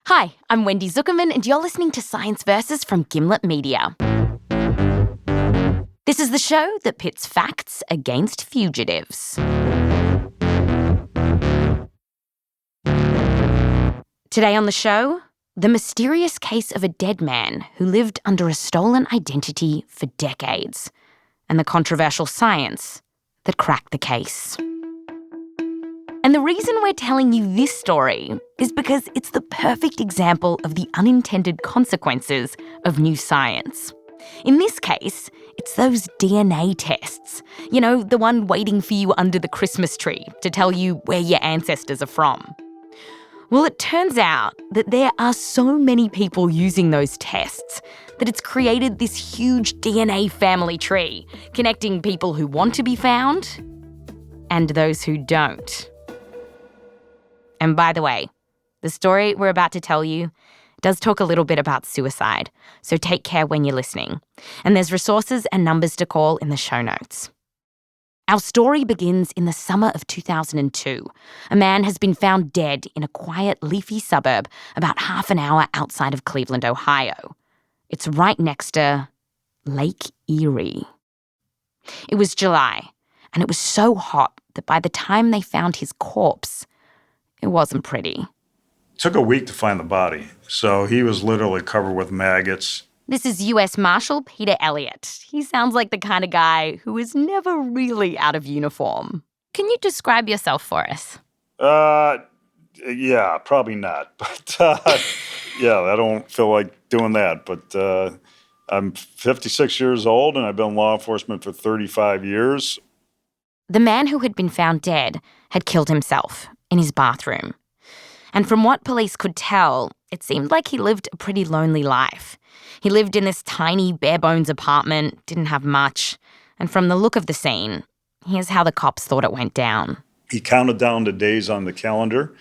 Hi, I'm Wendy Zuckerman, and you're listening to Science Versus from Gimlet Media. This is the show that pits facts against fugitives. Today on the show, the mysterious case of a dead man who lived under a stolen identity for decades, and the controversial science that cracked the case. And the reason we're telling you this story is because it's the perfect example of the unintended consequences of new science. In this case, it's those DNA tests. You know, the one waiting for you under the Christmas tree to tell you where your ancestors are from. Well, it turns out that there are so many people using those tests that it's created this huge DNA family tree, connecting people who want to be found and those who don't. And by the way, the story we're about to tell you does talk a little bit about suicide, so take care when you're listening. And there's resources and numbers to call in the show notes. Our story begins in the summer of 2002. A man has been found dead in a quiet, leafy suburb about half an hour outside of Cleveland, Ohio. It's right next to Lake Erie. It was July, and it was so hot that by the time they found his corpse, it wasn't pretty. It took a week to find the body, so he was literally covered with maggots. This is US Marshal Peter Elliott. He sounds like the kind of guy who is never really out of uniform. Can you describe yourself for us? Yeah, probably not. But, yeah, I don't feel like doing that. But I'm 56 years old, and I've been in law enforcement for 35 years. The man who had been found dead had killed himself in his bathroom. And from what police could tell, it seemed like he lived a pretty lonely life. He lived in this tiny, bare-bones apartment, didn't have much. And from the look of the scene, here's how the cops thought it went down. He counted down the days on the calendar.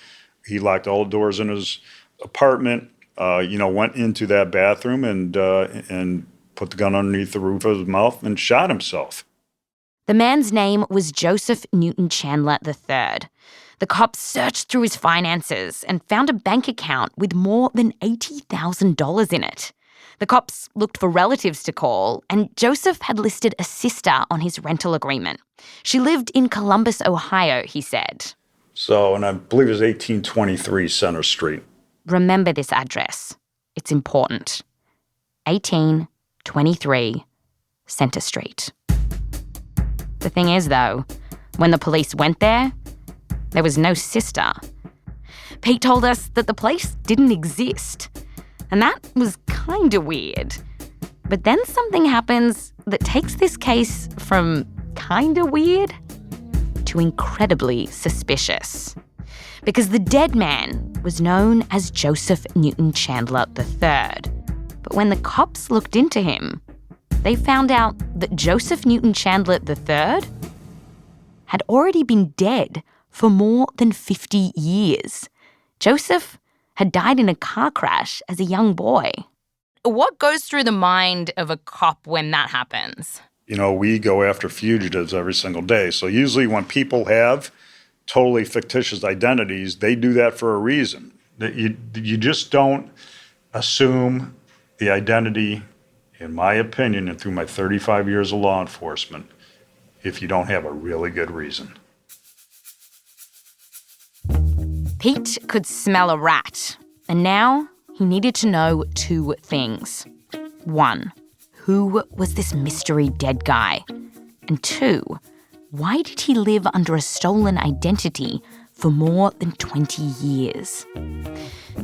He locked all the doors in his apartment, went into that bathroom and put the gun underneath the roof of his mouth and shot himself. The man's name was Joseph Newton Chandler III. The cops searched through his finances and found a bank account with more than $80,000 in it. The cops looked for relatives to call, and Joseph had listed a sister on his rental agreement. She lived in Columbus, Ohio, he said. So, and I believe it was 1823 Center Street. Remember this address. It's important. 1823 Center Street. The thing is, though, when the police went there was no sister. Pete told us that the place didn't exist, and that was kind of weird. But then something happens that takes this case from kind of weird to incredibly suspicious. Because the dead man was known as Joseph Newton Chandler III. But when the cops looked into him, they found out that Joseph Newton Chandler III had already been dead for more than 50 years. Joseph had died in a car crash as a young boy. What goes through the mind of a cop when that happens? You know, we go after fugitives every single day. So usually when people have totally fictitious identities, they do that for a reason. You just don't assume the identity, in my opinion, and through my 35 years of law enforcement, if you don't have a really good reason. Pete could smell a rat, and now he needed to know two things. One, who was this mystery dead guy? And two, why did he live under a stolen identity for more than 20 years?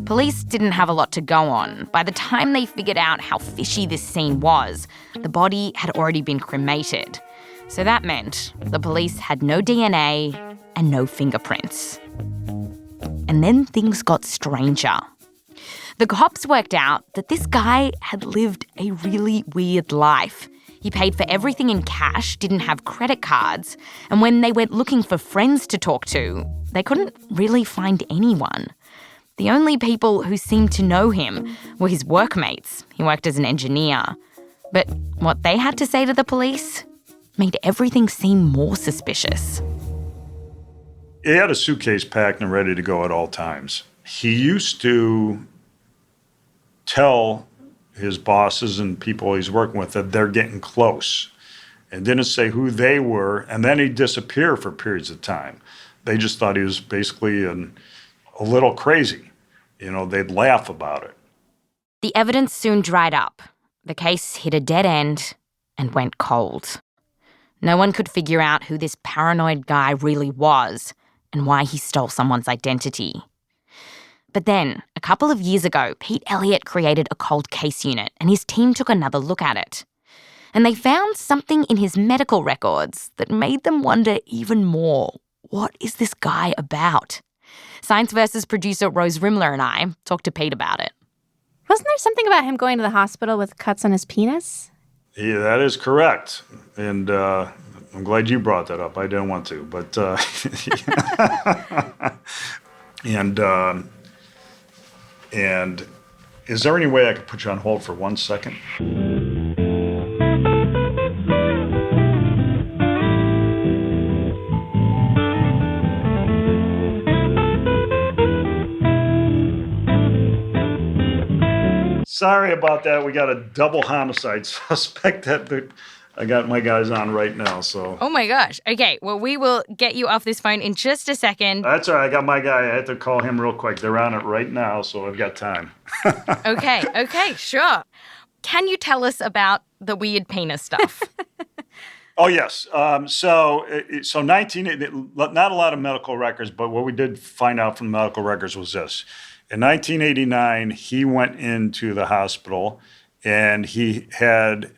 Police didn't have a lot to go on. By the time they figured out how fishy this scene was, the body had already been cremated. So that meant the police had no DNA and no fingerprints. And then things got stranger. The cops worked out that this guy had lived a really weird life. He paid for everything in cash, didn't have credit cards, and when they went looking for friends to talk to, they couldn't really find anyone. The only people who seemed to know him were his workmates. He worked as an engineer. But what they had to say to the police made everything seem more suspicious. He had a suitcase packed and ready to go at all times. He used to tell his bosses and people he's working with that they're getting close, and didn't say who they were, and then he'd disappear for periods of time. They just thought he was basically a little crazy. They'd laugh about it. The evidence soon dried up. The case hit a dead end and went cold. No one could figure out who this paranoid guy really was and why he stole someone's identity. But then, a couple of years ago, Pete Elliott created a cold case unit and his team took another look at it. And they found something in his medical records that made them wonder even more. What is this guy about? Science Versus producer Rose Rimler and I talked to Pete about it. Wasn't there something about him going to the hospital with cuts on his penis? Yeah, that is correct. And I'm glad you brought that up. I didn't want to. But, and is there any way I could put you on hold for 1 second? Sorry about that. We got a double homicide suspect that I got my guys on right now. So. Oh my gosh. Okay, well, we will get you off this phone in just a second. That's all right. I got my guy. I had to call him real quick. They're on it right now, so I've got time. Okay, sure. Can you tell us about the weird penis stuff? Oh, yes. So 19, not a lot of medical records, but what we did find out from the medical records was this. In 1989, he went into the hospital and he had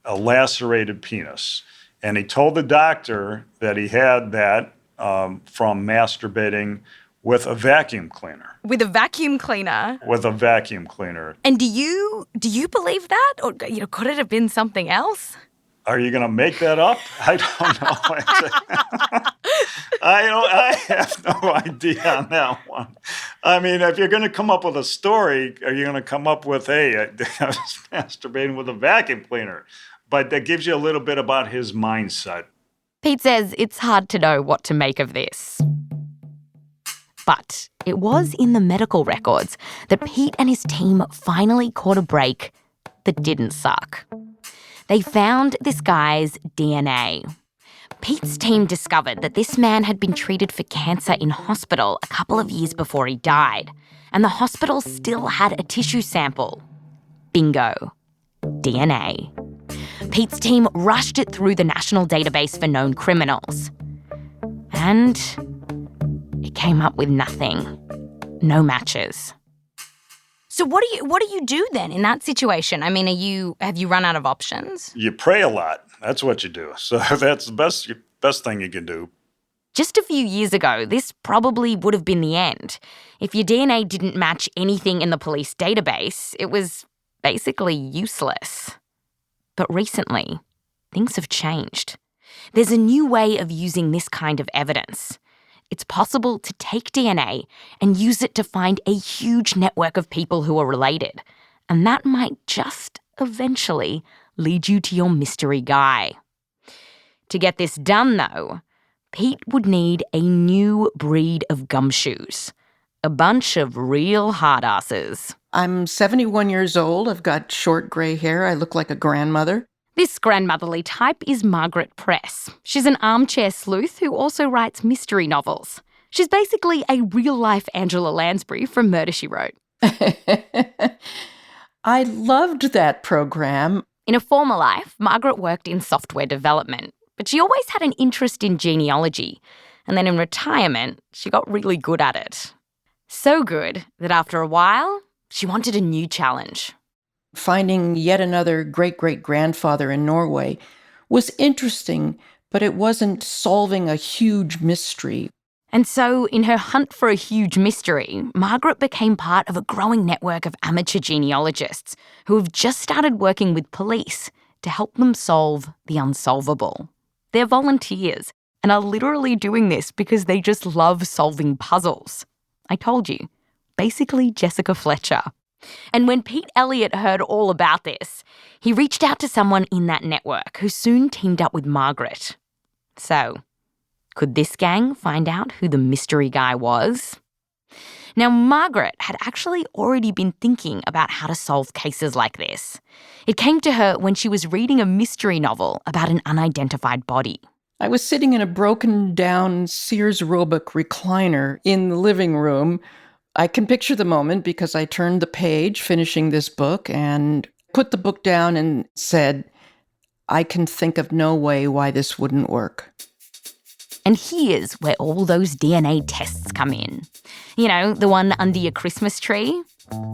a lacerated penis. And he told the doctor that he had that from masturbating with a vacuum cleaner. With a vacuum cleaner? With a vacuum cleaner. And do you believe that? Or could it have been something else? Are you going to make that up? I don't know. I have no idea on that one. I mean, if you're going to come up with a story, are you going to come up with, hey, I was masturbating with a vacuum cleaner? But that gives you a little bit about his mindset. Pete says it's hard to know what to make of this. But it was in the medical records that Pete and his team finally caught a break that didn't suck. They found this guy's DNA. Pete's team discovered that this man had been treated for cancer in hospital a couple of years before he died, and the hospital still had a tissue sample. Bingo. DNA. Pete's team rushed it through the national database for known criminals. And it came up with nothing. No matches. So what do you do then in that situation? I mean, have you run out of options? You pray a lot. That's what you do. So that's the best thing you can do. Just a few years ago, this probably would have been the end. If your DNA didn't match anything in the police database, it was basically useless. But recently, things have changed. There's a new way of using this kind of evidence. It's possible to take DNA and use it to find a huge network of people who are related. And that might just eventually lead you to your mystery guy. To get this done, though, Pete would need a new breed of gumshoes. A bunch of real hard-asses. I'm 71 years old. I've got short gray hair. I look like a grandmother. This grandmotherly type is Margaret Press. She's an armchair sleuth who also writes mystery novels. She's basically a real-life Angela Lansbury from Murder, She Wrote. I loved that program. In a former life, Margaret worked in software development, but she always had an interest in genealogy. And then in retirement, she got really good at it. So good that after a while, she wanted a new challenge. Finding yet another great-great-grandfather in Norway was interesting, but it wasn't solving a huge mystery. And so, in her hunt for a huge mystery, Margaret became part of a growing network of amateur genealogists who have just started working with police to help them solve the unsolvable. They're volunteers and are literally doing this because they just love solving puzzles. I told you, basically Jessica Fletcher. And when Pete Elliott heard all about this, he reached out to someone in that network who soon teamed up with Margaret. So, could this gang find out who the mystery guy was? Now, Margaret had actually already been thinking about how to solve cases like this. It came to her when she was reading a mystery novel about an unidentified body. I was sitting in a broken down Sears Roebuck recliner in the living room. I can picture the moment because I turned the page finishing this book and put the book down and said, I can think of no way why this wouldn't work. And here's where all those DNA tests come in. You know, the one under your Christmas tree?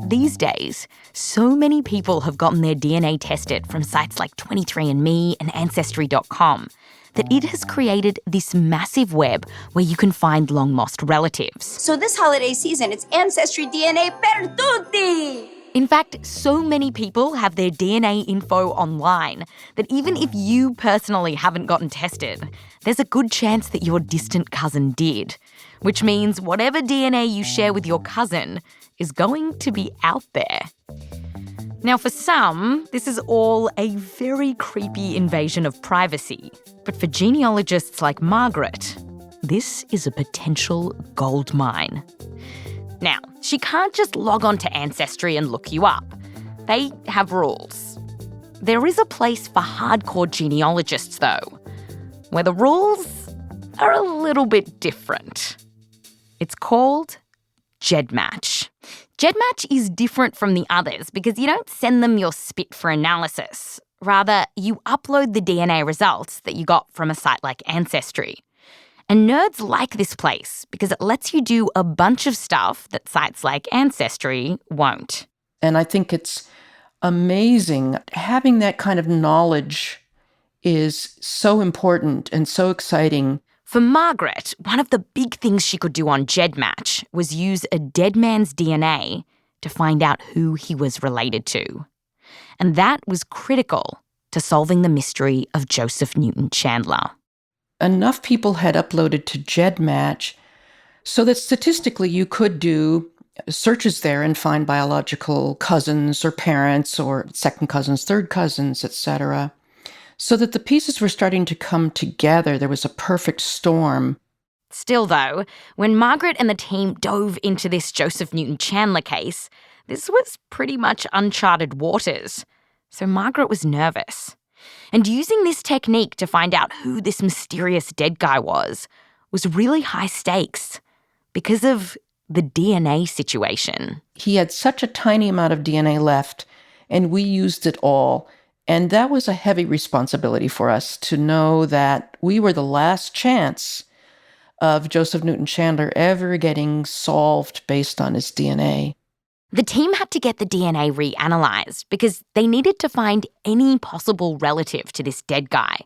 These days, so many people have gotten their DNA tested from sites like 23andMe and Ancestry.com that it has created this massive web where you can find long-lost relatives. So this holiday season, it's Ancestry DNA per tutti! In fact, so many people have their DNA info online that even if you personally haven't gotten tested, there's a good chance that your distant cousin did, which means whatever DNA you share with your cousin is going to be out there. Now, for some, this is all a very creepy invasion of privacy. But for genealogists like Margaret, this is a potential gold mine. Now, she can't just log on to Ancestry and look you up. They have rules. There is a place for hardcore genealogists, though, where the rules are a little bit different. It's called GEDmatch. GEDmatch is different from the others because you don't send them your spit for analysis. Rather, you upload the DNA results that you got from a site like Ancestry. And nerds like this place because it lets you do a bunch of stuff that sites like Ancestry won't. And I think it's amazing. Having that kind of knowledge is so important and so exciting. For Margaret, one of the big things she could do on GEDmatch was use a dead man's DNA to find out who he was related to. And that was critical to solving the mystery of Joseph Newton Chandler. Enough people had uploaded to GEDmatch so that statistically you could do searches there and find biological cousins or parents or second cousins, third cousins, etc. So that the pieces were starting to come together. There was a perfect storm. Still, though, when Margaret and the team dove into this Joseph Newton Chandler case, this was pretty much uncharted waters. So Margaret was nervous. And using this technique to find out who this mysterious dead guy was really high stakes because of the DNA situation. He had such a tiny amount of DNA left, and we used it all. And that was a heavy responsibility for us to know that we were the last chance of Joseph Newton Chandler ever getting solved based on his DNA. The team had to get the DNA reanalyzed because they needed to find any possible relative to this dead guy.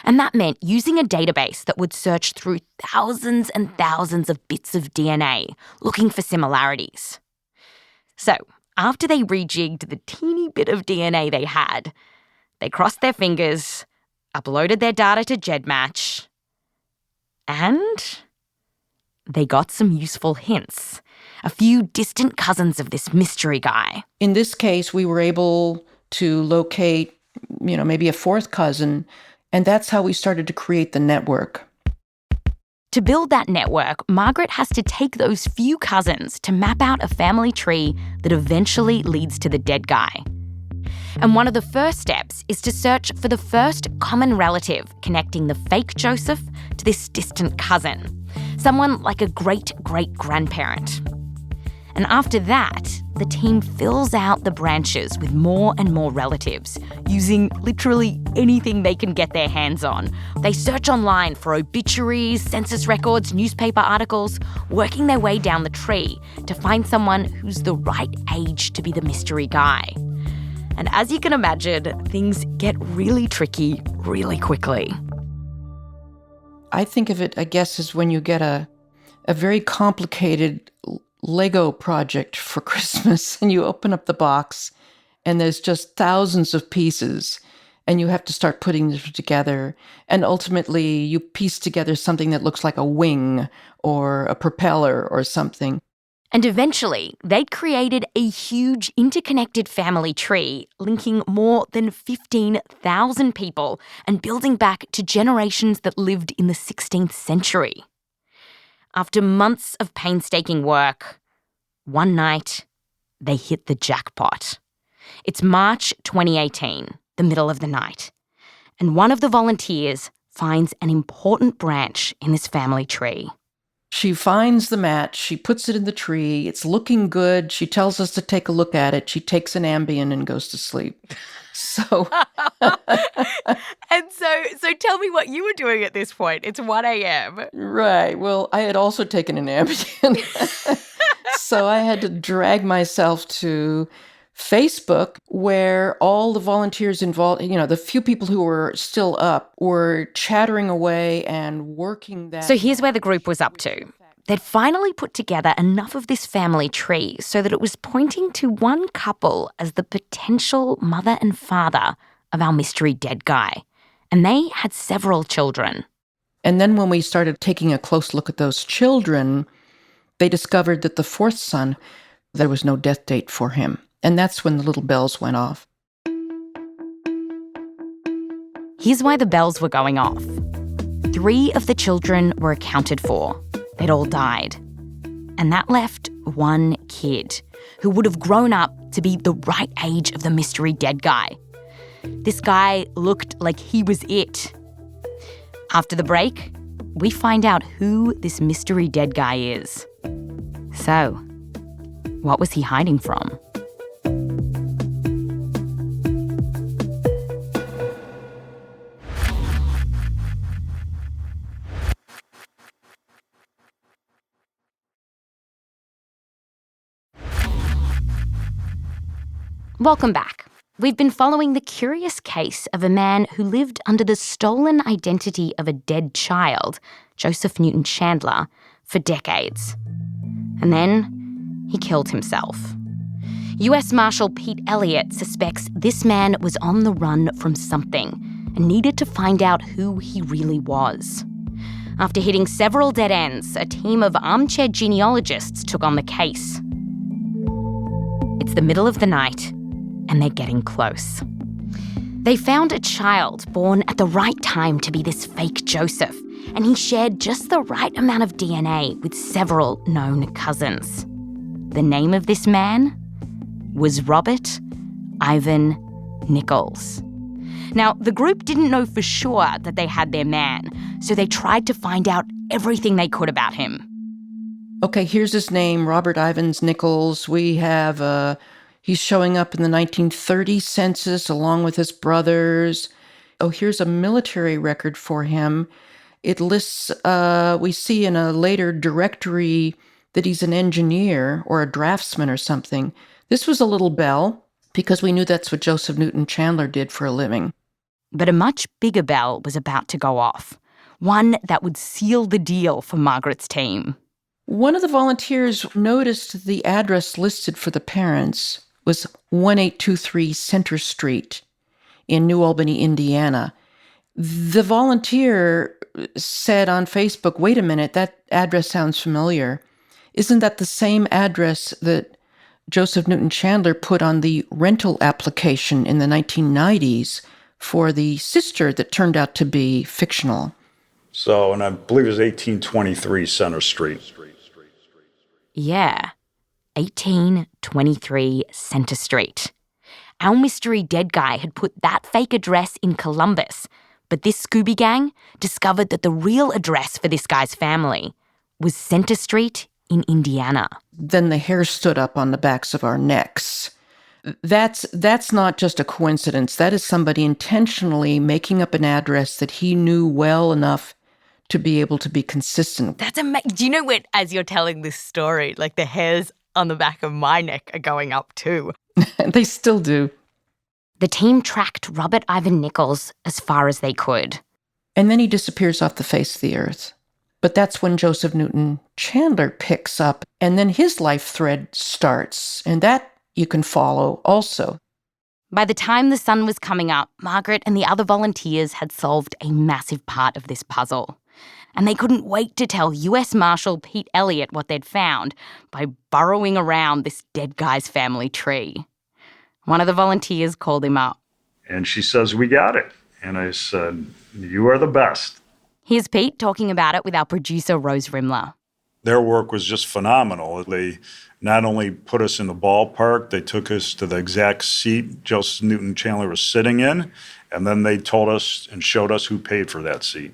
And that meant using a database that would search through thousands and thousands of bits of DNA, looking for similarities. So, after they rejigged the teeny bit of DNA they had, they crossed their fingers, uploaded their data to GEDmatch, and they got some useful hints. A few distant cousins of this mystery guy. In this case, we were able to locate, maybe a fourth cousin, and that's how we started to create the network. To build that network, Margaret has to take those few cousins to map out a family tree that eventually leads to the dead guy. And one of the first steps is to search for the first common relative connecting the fake Joseph to this distant cousin, someone like a great-great-grandparent. And after that, the team fills out the branches with more and more relatives, using literally anything they can get their hands on. They search online for obituaries, census records, newspaper articles, working their way down the tree to find someone who's the right age to be the mystery guy. And as you can imagine, things get really tricky really quickly. I think of it, I guess, as when you get a very complicated Lego project for Christmas and you open up the box and there's just thousands of pieces and you have to start putting them together. And ultimately you piece together something that looks like a wing or a propeller or something. And eventually, they'd created a huge interconnected family tree linking more than 15,000 people and building back to generations that lived in the 16th century. After months of painstaking work, one night, they hit the jackpot. It's March 2018, the middle of the night, and one of the volunteers finds an important branch in this family tree. She finds the match. She puts it in the tree. It's looking good. She tells us to take a look at it. She takes an Ambien and goes to sleep. So, And so tell me what you were doing at this point. It's 1 a.m. right. Well, I had also taken an Ambien. So I had to drag myself to Facebook, where all the volunteers involved, the few people who were still up, were chattering away and working that. So here's where the group was up to. They'd finally put together enough of this family tree so that it was pointing to one couple as the potential mother and father of our mystery dead guy. And they had several children. And then when we started taking a close look at those children, they discovered that the fourth son, there was no death date for him. And that's when the little bells went off. Here's why the bells were going off. 3 of the children were accounted for. They'd all died. And that left one kid who would have grown up to be the right age of the mystery dead guy. This guy looked like he was it. After the break, we find out who this mystery dead guy is. So, what was he hiding from? Welcome back. We've been following the curious case of a man who lived under the stolen identity of a dead child, Joseph Newton Chandler, for decades. And then he killed himself. US Marshal Pete Elliott suspects this man was on the run from something and needed to find out who he really was. After hitting several dead ends, a team of armchair genealogists took on the case. It's the middle of the night, and they're getting close. They found a child born at the right time to be this fake Joseph, and he shared just the right amount of DNA with several known cousins. The name of this man was Robert Ivan Nichols. Now, the group didn't know for sure that they had their man, so they tried to find out everything they could about him. Okay, here's his name, Robert Ivans Nichols. We have, he's showing up in the 1930 census along with his brothers. Oh, here's a military record for him. It lists, we see in a later directory that he's an engineer or a draftsman or something. This was a little bell because we knew that's what Joseph Newton Chandler did for a living. But a much bigger bell was about to go off, one that would seal the deal for Margaret's team. One of the volunteers noticed the address listed for the parents was 1823 Center Street in New Albany, Indiana. The volunteer said on Facebook, wait a minute, that address sounds familiar. Isn't that the same address that Joseph Newton Chandler put on the rental application in the 1990s for the sister that turned out to be fictional? So, and I believe it was 1823 Center Street. Yeah, 1823 Center Street. Our mystery dead guy had put that fake address in Columbus, but this Scooby Gang discovered that the real address for this guy's family was Center Street in Indiana. Then the hair stood up on the backs of our necks. That's not just a coincidence. That is somebody intentionally making up an address that he knew well enough to be able to be consistent. That's amazing. Do you know what, as you're telling this story, like the hairs on the back of my neck are going up too? They still do. The team tracked Robert Ivan Nichols as far as they could. And then he disappears off the face of the earth. But that's when Joseph Newton Chandler picks up, and then his life thread starts. And that you can follow also. By the time the sun was coming up, Margaret and the other volunteers had solved a massive part of this puzzle. And they couldn't wait to tell US Marshal Pete Elliott what they'd found by burrowing around this dead guy's family tree. One of the volunteers called him up. And she says, we got it. And I said, you are the best. Here's Pete talking about it with our producer, Rose Rimler. Their work was just phenomenal. They not only put us in the ballpark, they took us to the exact seat Joseph Newton Chandler was sitting in, and then they told us and showed us who paid for that seat.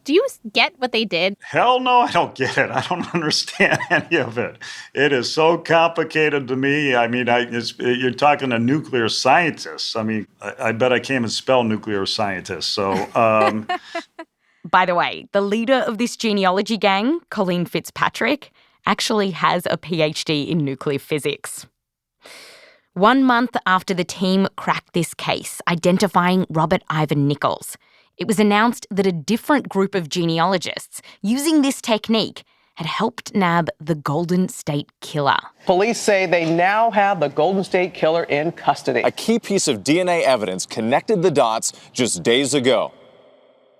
Do you get what they did? Hell no, I don't get it. I don't understand any of it. It is so complicated to me. I mean, you're talking to nuclear scientists. I mean, I bet I can't even spell nuclear scientist. So, By the way, the leader of this genealogy gang, Colleen Fitzpatrick, actually has a PhD in nuclear physics. 1 month after the team cracked this case, identifying Robert Ivan Nichols, it was announced that a different group of genealogists using this technique had helped nab the Golden State Killer. Police say they now have the Golden State Killer in custody. A key piece of DNA evidence connected the dots just days ago.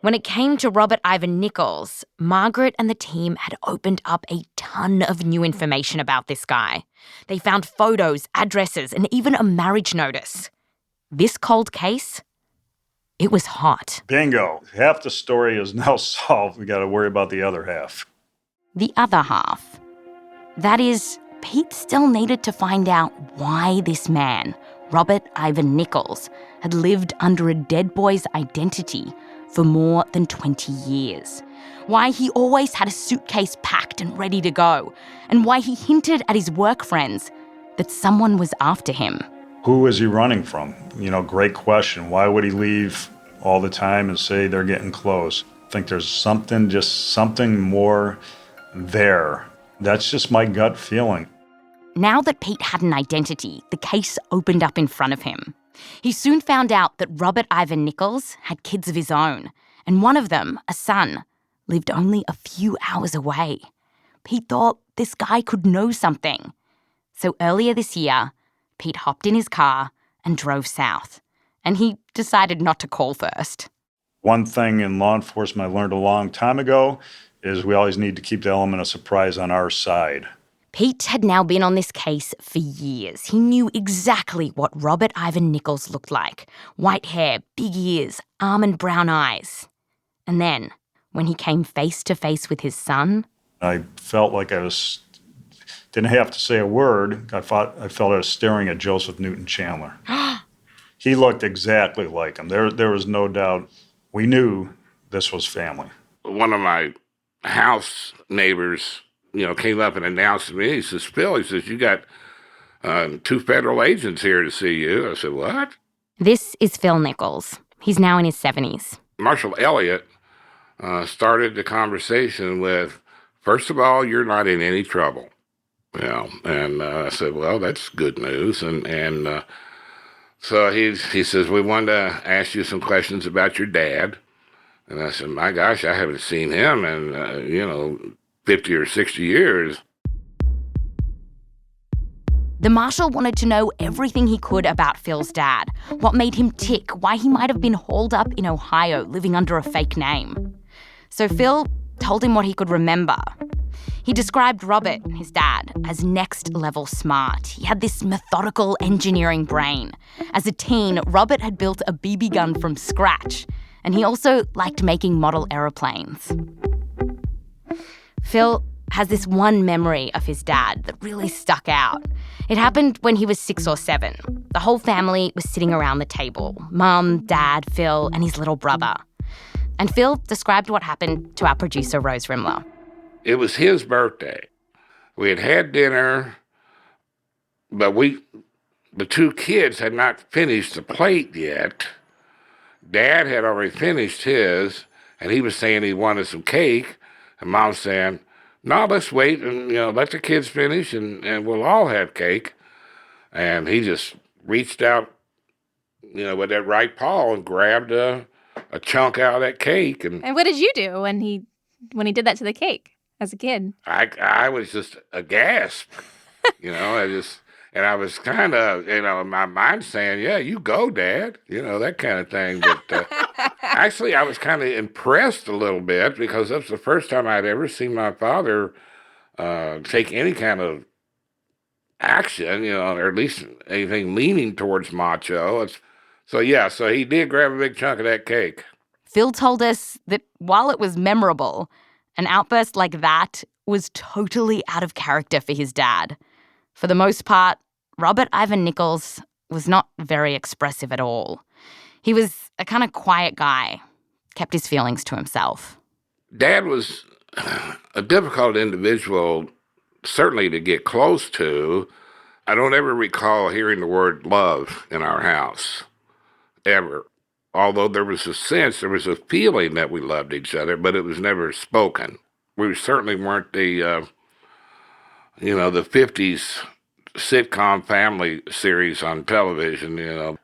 When it came to Robert Ivan Nichols, Margaret and the team had opened up a ton of new information about this guy. They found photos, addresses, and even a marriage notice. This cold case, it was hot. bingo. Half the story is now solved. We got to worry about the other half. The other half. That is, Pete still needed to find out why this man, Robert Ivan Nichols, had lived under a dead boy's identity for more than 20 years. Why he always had a suitcase packed and ready to go, and why he hinted at his work friends that someone was after him. Who is he running from? Great question. Why would he leave all the time and say they're getting close? I think there's something more there. That's just my gut feeling. Now that Pete had an identity, the case opened up in front of him. He soon found out that Robert Ivan Nichols had kids of his own, and one of them, a son, lived only a few hours away. Pete thought this guy could know something. So earlier this year, Pete hopped in his car and drove south. And he decided not to call first. One thing in law enforcement I learned a long time ago is we always need to keep the element of surprise on our side. Pete had now been on this case for years. He knew exactly what Robert Ivan Nichols looked like. White hair, big ears, almond brown eyes. And then, when he came face to face with his son, I felt like didn't have to say a word. I felt I was staring at Joseph Newton Chandler. He looked exactly like him. There was no doubt. We knew this was family. One of my house neighbors, came up and announced to me, he says, Phil, he says, you got 2 federal agents here to see you. I said, what? This is Phil Nichols. He's now in his 70s. Marshal Elliott started the conversation with, first of all, you're not in any trouble. And I said, well, that's good news. And so he says, we wanted to ask you some questions about your dad. And I said, my gosh, I haven't seen him in, 50 or 60 years. The marshal wanted to know everything he could about Phil's dad, what made him tick, why he might have been holed up in Ohio living under a fake name. So Phil told him what he could remember. He described Robert, his dad, as next-level smart. He had this methodical engineering brain. As a teen, Robert had built a BB gun from scratch, and he also liked making model aeroplanes. Phil has this one memory of his dad that really stuck out. It happened when he was 6 or 7. The whole family was sitting around the table. Mum, Dad, Phil, and his little brother. And Phil described what happened to our producer, Rose Rimler. It was his birthday. We had dinner, but the 2 kids had not finished the plate yet. Dad had already finished his, and he was saying he wanted some cake. And Mom's saying, no, let's wait and, let the kids finish and we'll all have cake. And he just reached out, with that right paw and grabbed a chunk out of that cake. And what did you do when he did that to the cake as a kid? I was just aghast, and I was kind of, in my mind saying, yeah, you go, Dad, that kind of thing. But actually, I was kind of impressed a little bit because that's the first time I'd ever seen my father take any kind of action, or at least anything leaning towards macho. So he did grab a big chunk of that cake. Phil told us that while it was memorable, an outburst like that was totally out of character for his dad. For the most part, Robert Ivan Nichols was not very expressive at all. He was a kind of quiet guy, kept his feelings to himself. Dad was a difficult individual, certainly to get close to. I don't ever recall hearing the word love in our house, ever. Although there was a sense, there was a feeling that we loved each other, but it was never spoken. We certainly weren't the 50s sitcom family series on television.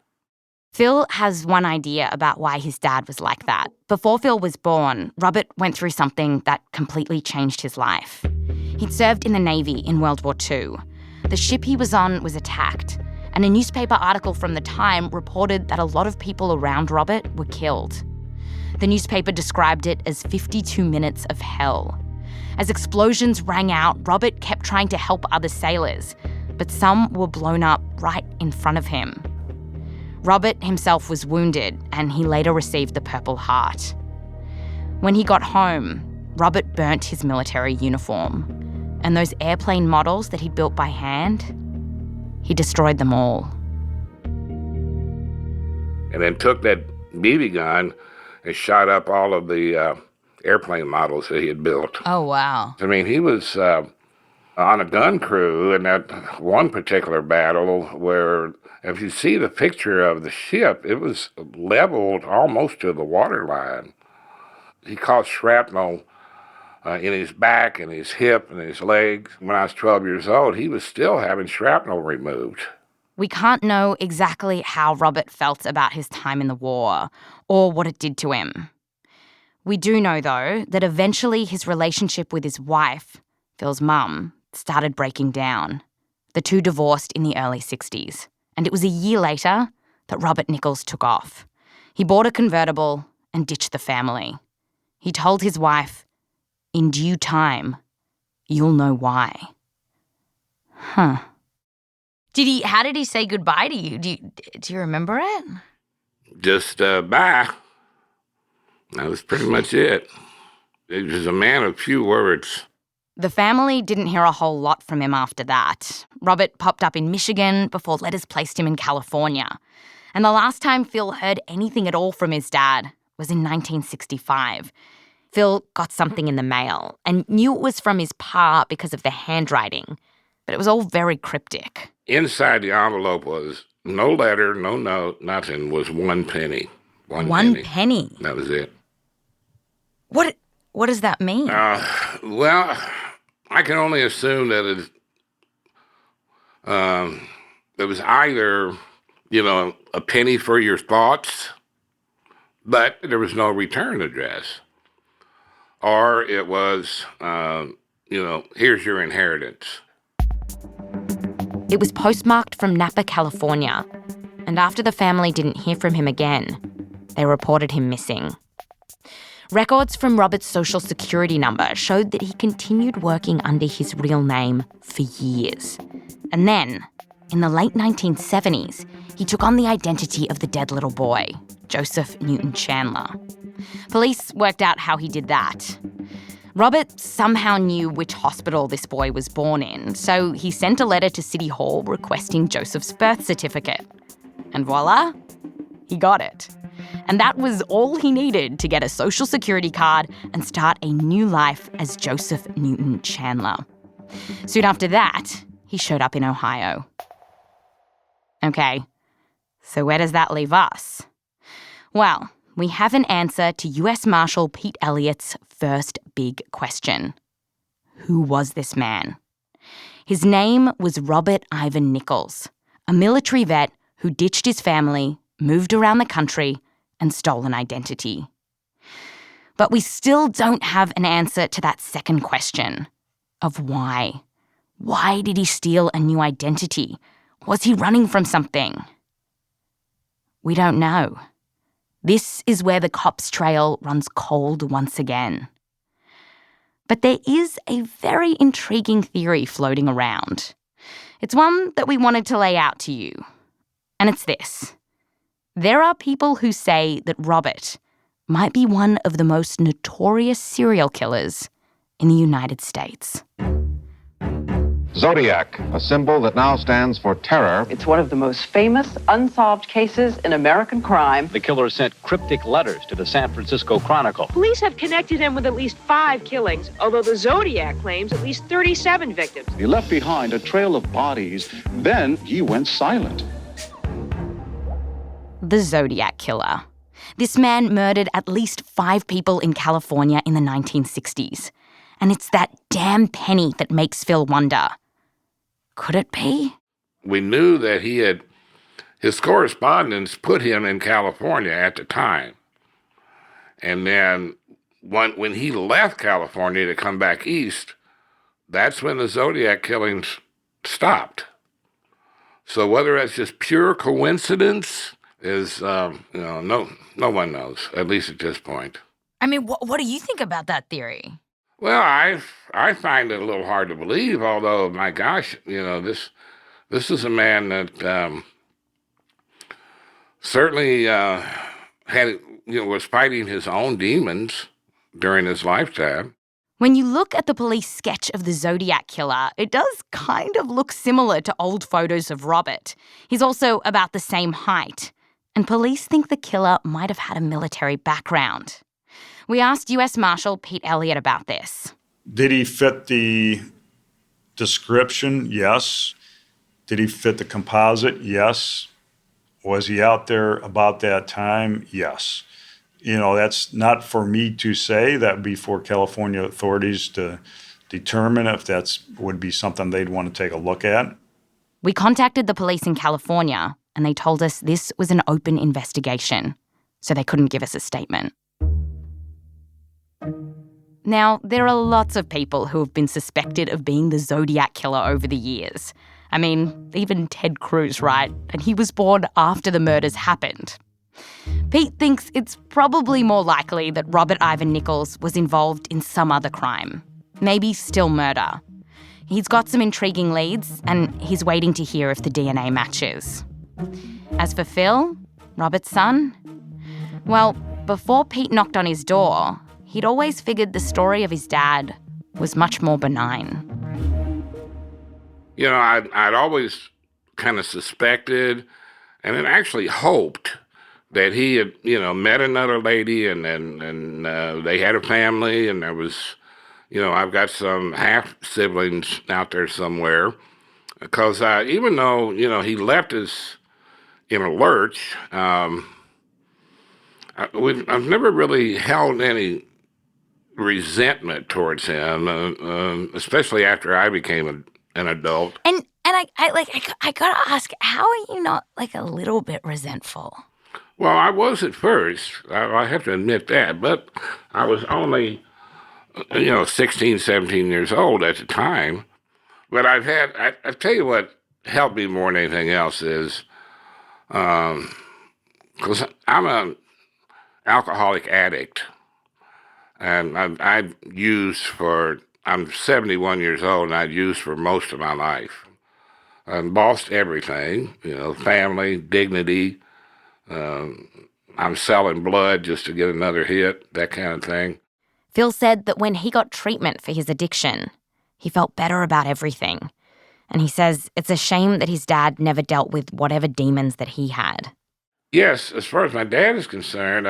Phil has one idea about why his dad was like that. Before Phil was born, Robert went through something that completely changed his life. He'd served in the Navy in World War II. The ship he was on was attacked, and a newspaper article from the time reported that a lot of people around Robert were killed. The newspaper described it as 52 minutes of hell. As explosions rang out, Robert kept trying to help other sailors, but some were blown up right in front of him. Robert himself was wounded, and he later received the Purple Heart. When he got home, Robert burnt his military uniform, and those airplane models that he'd built by hand, he destroyed them all. And then took that BB gun and shot up all of the airplane models that he had built. Oh, wow. I mean, he was on a gun crew in that one particular battle where, if you see the picture of the ship, it was leveled almost to the waterline. He caught shrapnel in his back and his hip and his legs. When I was 12 years old, he was still having shrapnel removed. We can't know exactly how Robert felt about his time in the war or what it did to him. We do know, though, that eventually his relationship with his wife, Phil's mum, started breaking down. The two divorced in the early 60s, and it was a year later that Robert Nichols took off. He bought a convertible and ditched the family. He told his wife, "In due time, you'll know why." How did he say goodbye to you? Do you remember it? Just bye. That was pretty much it. He was a man of few words. The family didn't hear a whole lot from him after that. Robert popped up in Michigan before letters placed him in California. And the last time Phil heard anything at all from his dad was in 1965. Phil got something in the mail and knew it was from his pa because of the handwriting, but it was all very cryptic. Inside the envelope was no letter, no note, nothing, was 1 penny. One penny? That was it. What does that mean? Well, I can only assume that it was either, a penny for your thoughts, but there was no return address. Or it was, here's your inheritance. It was postmarked from Napa, California, and after the family didn't hear from him again, they reported him missing. Records from Robert's social security number showed that he continued working under his real name for years. And then, in the late 1970s, he took on the identity of the dead little boy, Joseph Newton Chandler. Police worked out how he did that. Robert somehow knew which hospital this boy was born in, so he sent a letter to City Hall requesting Joseph's birth certificate. And voila, he got it. And that was all he needed to get a social security card and start a new life as Joseph Newton Chandler. Soon after that, he showed up in Ohio. Okay, so where does that leave us? Well, we have an answer to US Marshal Pete Elliott's first big question. Who was this man? His name was Robert Ivan Nichols, a military vet who ditched his family, moved around the country, and stole an identity. But we still don't have an answer to that second question of why. Why did he steal a new identity? Was he running from something? We don't know. This is where the cops' trail runs cold once again. But there is a very intriguing theory floating around. It's one that we wanted to lay out to you. And it's this. There are people who say that Robert might be one of the most notorious serial killers in the United States. Zodiac, a symbol that now stands for terror. It's one of the most famous unsolved cases in American crime. The killer sent cryptic letters to the San Francisco Chronicle. Police have connected him with at least 5 killings, although the Zodiac claims at least 37 victims. He left behind a trail of bodies. Then he went silent. The Zodiac Killer. This man murdered at least 5 people in California in the 1960s. And it's that damn penny that makes Phil wonder. Could it be? We knew that his correspondence put him in California at the time. And then when he left California to come back east, that's when the Zodiac killings stopped. So whether it's just pure coincidence is, no one knows, at least at this point. I mean, what do you think about that theory? Well, I find it a little hard to believe, although, my gosh, this is a man that certainly was fighting his own demons during his lifetime. When you look at the police sketch of the Zodiac Killer, it does kind of look similar to old photos of Robert. He's also about the same height. And police think the killer might have had a military background. We asked US Marshal Pete Elliott about this. Did he fit the description? Yes. Did he fit the composite? Yes. Was he out there about that time? Yes. That's not for me to say. That would be for California authorities to determine if that would be something they'd want to take a look at. We contacted the police in California, and they told us this was an open investigation, so they couldn't give us a statement. Now, there are lots of people who have been suspected of being the Zodiac Killer over the years. I mean, even Ted Cruz, right? And he was born after the murders happened. Pete thinks it's probably more likely that Robert Ivan Nichols was involved in some other crime. Maybe still murder. He's got some intriguing leads, and he's waiting to hear if the DNA matches. As for Phil, Robert's son, well, before Pete knocked on his door, he'd always figured the story of his dad was much more benign. I'd always kind of suspected and then actually hoped that he had, met another lady and they had a family and there was, I've got some half-siblings out there somewhere. Because even though, he left us in a lurch, I've never really held any resentment towards him, especially after I became an adult. And I gotta ask, how are you not a little bit resentful? Well, I was at first. I have to admit that, but I was only, 16, 17 years old at the time. But I tell you what helped me more than anything else is, because I'm an alcoholic addict. And I've used I'm 71 years old, and I've used for most of my life. I've lost everything, family, dignity. I'm selling blood just to get another hit, that kind of thing. Phil said that when he got treatment for his addiction, he felt better about everything. And he says it's a shame that his dad never dealt with whatever demons that he had. Yes, as far as my dad is concerned,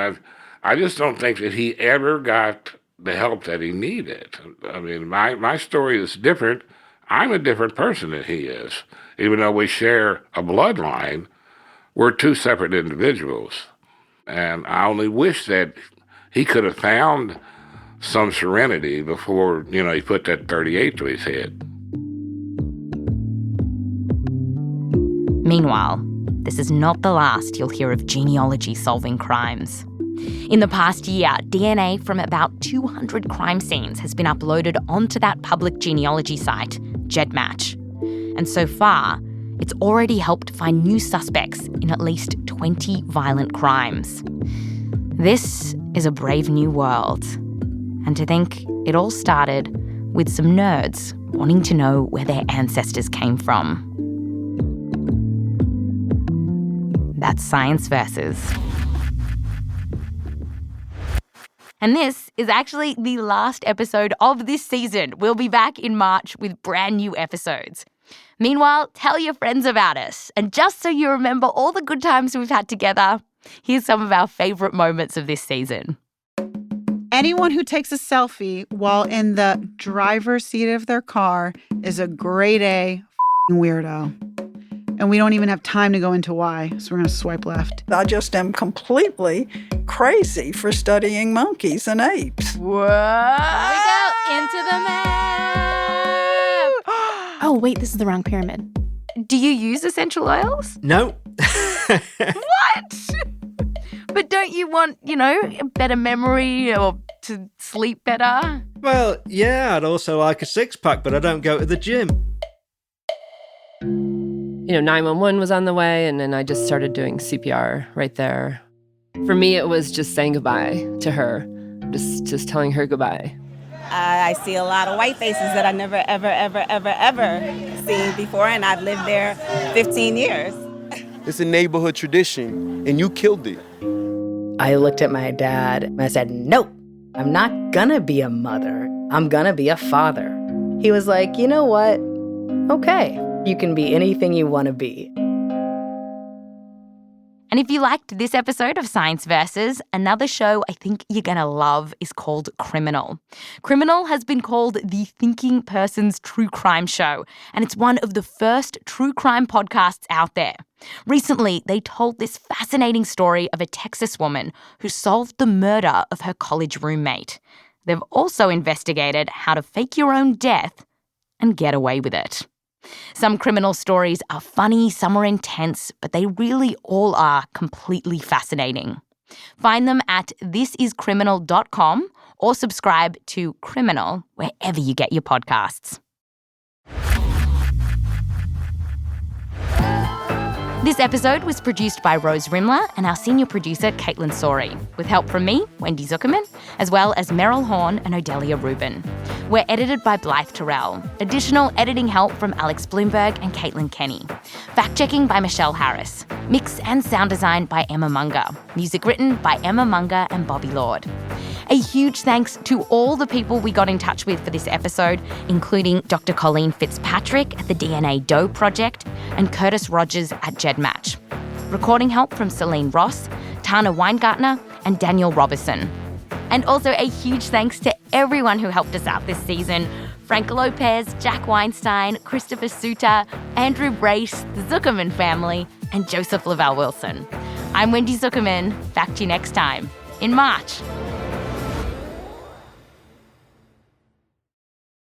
I just don't think that he ever got the help that he needed. I mean, my story is different. I'm a different person than he is. Even though we share a bloodline, we're two separate individuals. And I only wish that he could have found some serenity before, he put that 38 to his head. Meanwhile, this is not the last you'll hear of genealogy solving crimes. In the past year, DNA from about 200 crime scenes has been uploaded onto that public genealogy site, GEDmatch. And so far, it's already helped find new suspects in at least 20 violent crimes. This is a brave new world. And to think it all started with some nerds wanting to know where their ancestors came from. That's Science Versus. And this is actually the last episode of this season. We'll be back in March with brand new episodes. Meanwhile, tell your friends about us. And just so you remember all the good times we've had together, here's some of our favourite moments of this season. Anyone who takes a selfie while in the driver's seat of their car is a grade A weirdo. And we don't even have time to go into why, so we're going to swipe left. I just am completely crazy for studying monkeys and apes. Whoa! Here we go into the map. Oh, wait, this is the wrong pyramid. Do you use essential oils? No. What? But don't you want, a better memory or to sleep better? Well, yeah, I'd also like a six-pack, but I don't go to the gym. 911 was on the way, and then I just started doing CPR right there. For me, it was just saying goodbye to her, just telling her goodbye. I see a lot of white faces that I never, ever, ever, ever, ever seen before, and I've lived there 15 years. It's a neighborhood tradition, and you killed it. I looked at my dad, and I said, nope, I'm not gonna be a mother. I'm gonna be a father. He was like, you know what? Okay. You can be anything you want to be. And if you liked this episode of Science Versus, another show I think you're going to love is called Criminal. Criminal has been called the thinking person's true crime show, and it's one of the first true crime podcasts out there. Recently, they told this fascinating story of a Texas woman who solved the murder of her college roommate. They've also investigated how to fake your own death and get away with it. Some criminal stories are funny, some are intense, but they really all are completely fascinating. Find them at thisiscriminal.com or subscribe to Criminal wherever you get your podcasts. This episode was produced by Rose Rimler and our senior producer, Caitlin Sori, with help from me, Wendy Zuckerman, as well as Meryl Horn and Odelia Rubin. We're edited by Blythe Terrell. Additional editing help from Alex Bloomberg and Caitlin Kenny. Fact-checking by Michelle Harris. Mix and sound design by Emma Munger. Music written by Emma Munger and Bobby Lord. A huge thanks to all the people we got in touch with for this episode, including Dr. Colleen Fitzpatrick at the DNA Doe Project and Curtis Rogers at GEDmatch. Recording help from Celine Ross, Tana Weingartner, and Daniel Robertson. And also a huge thanks to everyone who helped us out this season. Frank Lopez, Jack Weinstein, Christopher Suter, Andrew Brace, the Zuckerman family, and Joseph Lavelle Wilson. I'm Wendy Zuckerman. Back to you next time, in March.